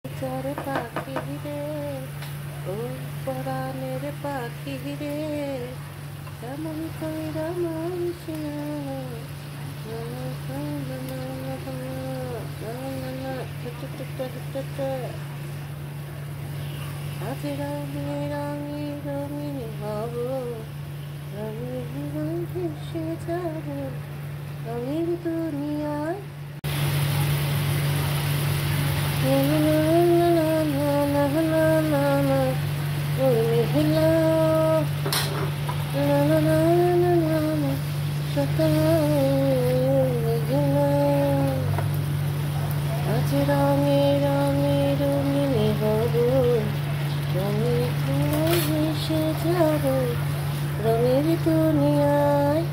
চারে পাখি রে, ও পরাণের পাখি রে, কেমন কইরা মানিস না, আজ রঙে রঙে রঙিন হব, রঙে ভেসে যাব রঙের দুনিয়ায়। আজ রঙে রঙে রঙিন হব, রঙে ভেসে যাব রঙের দুনিয়ায়।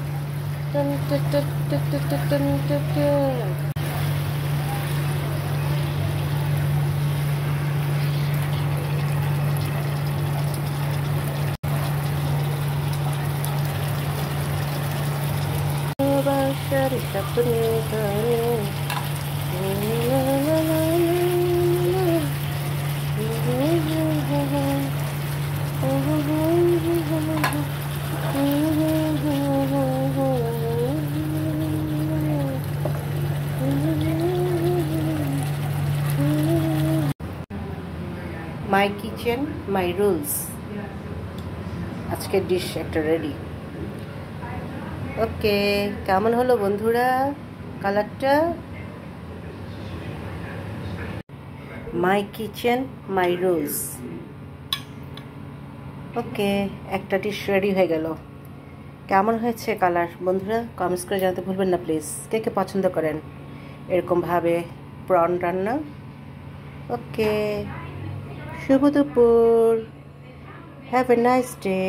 টন টন টন টন টন টন। ভালোবাসার স্বপ্নে গানে মাই কিচেন মাই রুলস। আজকের ডিশ একটা রেডি। ওকে, কেমন হলো বন্ধুরা কালারটা? মাই কিচেন মাই রুলস। ওকে, একটা ডিশ রেডি হয়ে গেল। কেমন হয়েছে কালার বন্ধুরা? কমেন্টস করে জানাতে ভুলবেন না প্লিজ। কে কে পছন্দ করেন এরকমভাবে প্রন রান্না? ওকে, শুভ দুপুর। Have a nice day.